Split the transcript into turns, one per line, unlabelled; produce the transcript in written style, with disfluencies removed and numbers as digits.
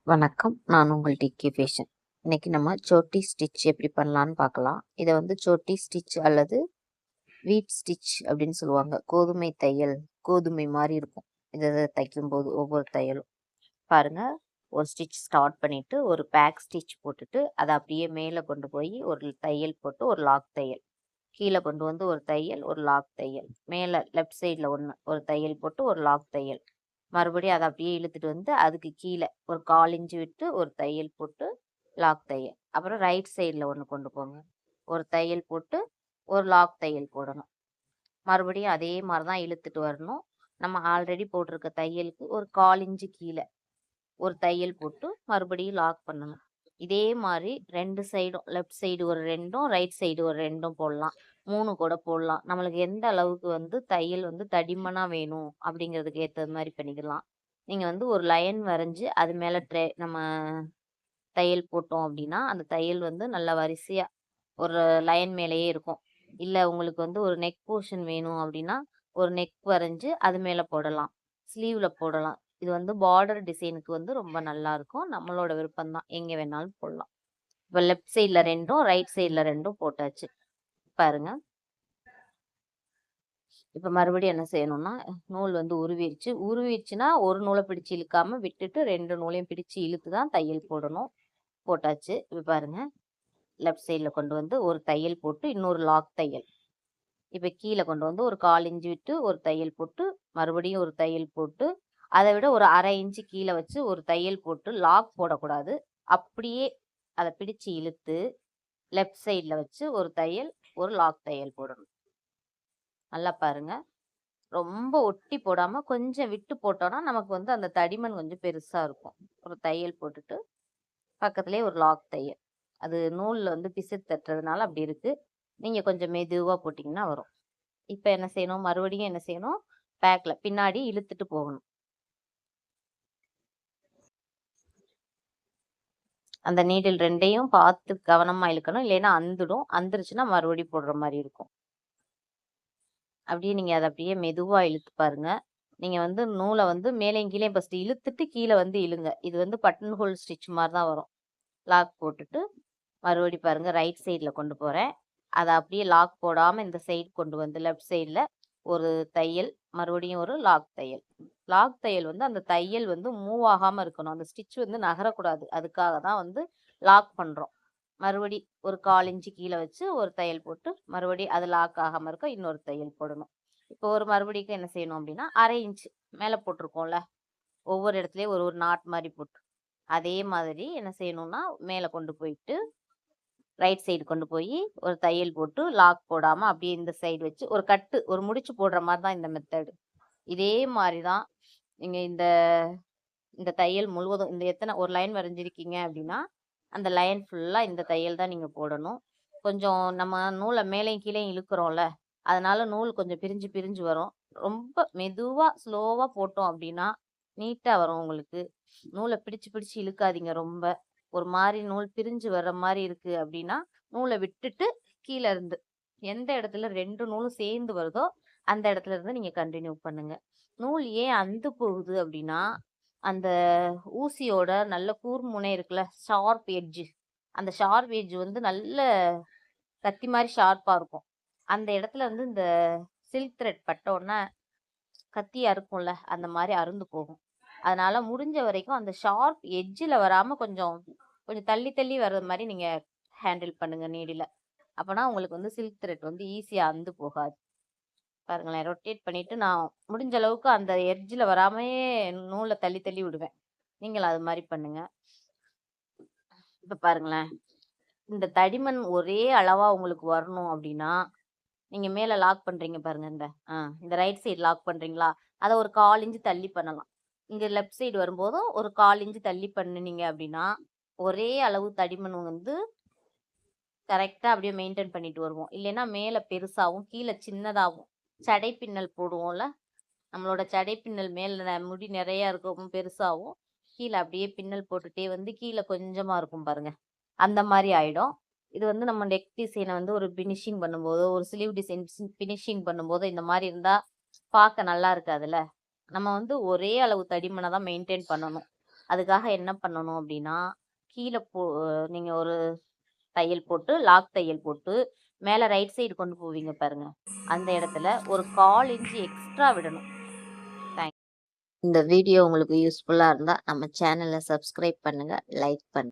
வணக்கம். நான் உங்கள் டிகே ஃபேஷன். இன்னைக்கு நம்ம சோட்டி ஸ்டிச் எப்படி பண்ணலான்னு பார்க்கலாம். இதை வந்து சோட்டி ஸ்டிச் அல்லது வீட் ஸ்டிச் அப்படின்னு சொல்லுவாங்க. கோதுமை தையல், கோதுமை மாதிரி இருக்கும். இதை தைக்கும்போது ஒவ்வொரு தையலும் பாருங்க. ஒரு ஸ்டிச் ஸ்டார்ட் பண்ணிட்டு ஒரு பேக் ஸ்டிச் போட்டுட்டு அதை அப்படியே மேலே கொண்டு போய் ஒரு தையல் போட்டு ஒரு லாக் தையல், கீழே கொண்டு வந்து ஒரு தையல், ஒரு லாக் தையல், மேலே லெஃப்ட் சைடில் ஒரு தையல் போட்டு ஒரு லாக் தையல், மறுபடியும் அதை அப்படியே இழுத்துட்டு வந்து அதுக்கு கீழே ஒரு 1/4 இன்ச்சு விட்டு ஒரு தையல் போட்டு லாக் தையல், அப்புறம் ரைட் சைடில் ஒன்று கொண்டு போங்க, ஒரு தையல் போட்டு ஒரு லாக் தையல் போடணும். மறுபடியும் அதே மாதிரி தான் இழுத்துட்டு வரணும். நம்ம ஆல்ரெடி போட்டிருக்க தையலுக்கு ஒரு 1/4 இன்ச்சு கீழே ஒரு தையல் போட்டு மறுபடியும் லாக் பண்ணணும். இதே மாதிரி 2 சைடும், லெஃப்ட் சைடு ஒரு 2ம் ரைட் சைடு ஒரு 2ம் போடலாம், 3 கூட போடலாம். நம்மளுக்கு எந்த அளவுக்கு வந்து தையல் வந்து தடிமனா வேணும் அப்படிங்கிறதுக்கு ஏற்றது மாதிரி பண்ணிக்கலாம். நீங்கள் வந்து ஒரு லைன் வரைஞ்சி அது மேலே நம்ம தையல் போட்டோம் அப்படின்னா அந்த தையல் வந்து நல்ல வரிசையாக ஒரு லைன் மேலேயே இருக்கும். இல்லை உங்களுக்கு வந்து ஒரு நெக் போர்ஷன் வேணும் அப்படின்னா ஒரு நெக் வரைஞ்சி அது மேலே போடலாம், ஸ்லீவில் போடலாம். இது வந்து பார்டர் டிசைனுக்கு வந்து ரொம்ப நல்லா இருக்கும். நம்மளோட விருப்பம் தான், எங்கே வேணாலும் போடலாம். இப்போ லெஃப்ட் சைடில் 2ம் ரைட் சைடில் 2ம் போட்டாச்சு பாருங்க. இப்போ மறுபடியும் என்ன செய்யணும்னா, நூல் வந்து உருவிடுச்சுன்னா ஒரு நூலை பிடிச்சு இழுக்காம விட்டுட்டு 2 நூலையும் பிடிச்சு இழுத்து தான் தையல் போடணும். போட்டாச்சு. இப்போ பாருங்க, லெஃப்ட் சைடில் கொண்டு வந்து ஒரு தையல் போட்டு இன்னொரு லாக் தையல், இப்போ கீழே கொண்டு வந்து ஒரு 1/4 இன்ச்சு விட்டு ஒரு தையல் போட்டு மறுபடியும் ஒரு தையல் போட்டு அதை விட ஒரு 1/2 இன்ச்சு கீழே வச்சு ஒரு தையல் போட்டு லாக் போடக்கூடாது. அப்படியே அதை பிடிச்சு இழுத்து லெஃப்ட் சைடில் வச்சு ஒரு தையல், ஒரு லாக் தையல் போடணும். நல்லா பாருங்க. ரொம்ப ஒட்டி போடாமல் கொஞ்சம் விட்டு போட்டோன்னா நமக்கு வந்து அந்த தடிமன் கொஞ்சம் பெருசாக இருக்கும். ஒரு தையல் போட்டுட்டு பக்கத்துலேயே ஒரு லாக் தையல். அது நூலில் வந்து பிசு தட்டுறதுனால அப்படி இருக்குது. நீங்கள் கொஞ்சம் மெதுவாக போட்டிங்கன்னா வரும். இப்போ என்ன செய்யணும், மறுபடியும் என்ன செய்யணும், பேக்கில் பின்னாடி இழுத்துட்டு போகணும். அந்த நீடில் 2யும் பார்த்து கவனமாக இழுக்கணும், இல்லைன்னா அந்துடும். அந்துருச்சுன்னா மறுபடியும் போடுற மாதிரி இருக்கும். அப்படியே நீங்கள் அதை அப்படியே மெதுவாக இழுத்து பாருங்க. நீங்கள் வந்து நூலை வந்து மேலேயும் கீழே ஃபஸ்ட்டு இழுத்துட்டு கீழே வந்து இழுங்க. இது வந்து பட்டன் ஹோல் ஸ்டிச் மாதிரி தான் வரும். லாக் போட்டுட்டு மறுபடி பாருங்கள், ரைட் சைடில் கொண்டு போகிறேன். அதை அப்படியே லாக் போடாமல் இந்த சைடு கொண்டு வந்து லெஃப்ட் சைடில் ஒரு தையல், மறுபடியும் ஒரு லாக் தையல். லாக் தையல் வந்து அந்த தையல் வந்து மூவ் ஆகாமல் இருக்கணும், அந்த ஸ்டிச் வந்து நகரக்கூடாது. அதுக்காக தான் வந்து லாக் பண்ணுறோம். மறுபடி ஒரு 1/4 இன்ச்சு கீழே வச்சு ஒரு தையல் போட்டு மறுபடி அது லாக் ஆகாமல் இருக்க இன்னொரு தையல் போடணும். இப்போ ஒரு மறுபடிக்கும் என்ன செய்யணும் அப்படின்னா, 1/2 இன்ச்சு மேலே போட்டிருக்கோம்ல, ஒவ்வொரு இடத்துலையும் ஒரு ஒரு நாட் மாதிரி போட்டு அதே மாதிரி என்ன செய்யணும்னா மேலே கொண்டு போயிட்டு ரைட் சைடு கொண்டு போய் ஒரு தையல் போட்டு லாக் போடாமல் அப்படியே இந்த சைடு வச்சு ஒரு கட்டு, ஒரு முடிச்சு போடுற மாதிரி தான் இந்த மெத்தடு. இதே மாதிரி தான் நீங்கள் இந்த இந்த தையல் முழுவதும், இந்த எத்தனை ஒரு லைன் வரைஞ்சிருக்கீங்க அப்படின்னா அந்த லைன் ஃபுல்லாக இந்த தையல் தான் நீங்கள் போடணும். கொஞ்சம் நம்ம நூலை மேலேயும் கீழேயும் இழுக்கிறோம்ல, அதனால நூல் கொஞ்சம் பிரிஞ்சு பிரிஞ்சு வரும். ரொம்ப மெதுவாக ஸ்லோவாக போட்டோம் அப்படின்னா நீட்டாக வரும் உங்களுக்கு. நூலை பிடிச்சு பிடிச்சு இழுக்காதீங்க ரொம்ப. ஒரு மாதிரி நூல் பிரிஞ்சு வர்ற மாதிரி இருக்குது அப்படின்னா நூலை விட்டுட்டு கீழே இருந்து எந்த இடத்துல 2 நூலும் சேர்ந்து வருதோ அந்த இடத்துல இருந்து நீங்கள் கண்டினியூ பண்ணுங்க. நூல் ஏன் அந்து போகுது அப்படின்னா, அந்த ஊசியோட நல்ல கூர்முனை இருக்குல்ல, ஷார்ப் எட்ஜு, அந்த ஷார்ப் எட்ஜ் வந்து நல்ல கத்தி மாதிரி ஷார்ப்பாக இருக்கும். அந்த இடத்துல வந்து இந்த சில்க் த்ரெட் பட்டோன்னே கத்தி அறுக்கும்ல, அந்த மாதிரி அருந்து போகும். அதனால முடிஞ்ச வரைக்கும் அந்த ஷார்ப் எட்ஜில் வராமல் கொஞ்சம் கொஞ்சம் தள்ளி தள்ளி வர்ற மாதிரி நீங்கள் ஹேண்டில் பண்ணுங்க நீடில். அப்போனா உங்களுக்கு வந்து சில்க் த்ரெட் வந்து ஈஸியாக அந்து போகாது. பாருங்களேன், ரொட்டேட் பண்ணிவிட்டு நான் முடிஞ்ச அளவுக்கு அந்த எட்ஜில் வராமையே நூலை தள்ளி தள்ளி விடுவேன். நீங்கள் அது மாதிரி பண்ணுங்க. இப்போ பாருங்களேன், இந்த தடிமன் ஒரே அளவாக உங்களுக்கு வரணும் அப்படின்னா நீங்கள் மேலே லாக் பண்ணுறீங்க பாருங்கள், இந்த ரைட் சைடு லாக் பண்ணுறீங்களா, அதை ஒரு 1/4 இன்ச்சு தள்ளி பண்ணலாம். இங்கே லெஃப்ட் சைடு வரும்போதும் ஒரு 1/4 இன்ச்சு தள்ளி பண்ணினீங்க அப்படின்னா ஒரே அளவு தடிமன் வந்து கரெக்டாக அப்படியே மெயின்டைன் பண்ணிட்டு வருவோம். இல்லைன்னா மேலே பெருசாகவும் கீழே சின்னதாகவும், சடை பின்னல் போடுவோம்ல, நம்மளோட சடை பின்னல் மேலே முடி நிறையா இருக்கும் பெருசாகவும், கீழே அப்படியே பின்னல் போட்டுகிட்டே வந்து கீழே கொஞ்சமாக இருக்கும் பாருங்கள், அந்த மாதிரி ஆகிடும். இது வந்து நம்ம நெக் டிசைனை வந்து ஒரு ஃபினிஷிங் பண்ணும்போதோ ஒரு ஸ்லீவ் டிசைன் ஃபினிஷிங் பண்ணும்போதோ இந்த மாதிரி இருந்தால் பார்க்க நல்லா இருக்காதுல்ல. நம்ம வந்து ஒரே அளவு தடிமனை தான் மெயின்டைன் பண்ணணும். அதுக்காக என்ன பண்ணணும் அப்படின்னா, கீழ நீங்க ஒரு தையல் போட்டு, லாக் தையல் போட்டு, மேல ரைட் சைடு கொண்டு போவீங்க பாருங்க. அந்த இடத்துல ஒரு 1/4 இன்ச் எக்ஸ்ட்ரா விடணும். இந்த வீடியோ உங்களுக்கு யூஸ்ஃபுல்லா இருந்தா நம்ம சேனல சப்ஸ்கிரைப் பண்ணுங்க, லைக் பண்ணுங்க.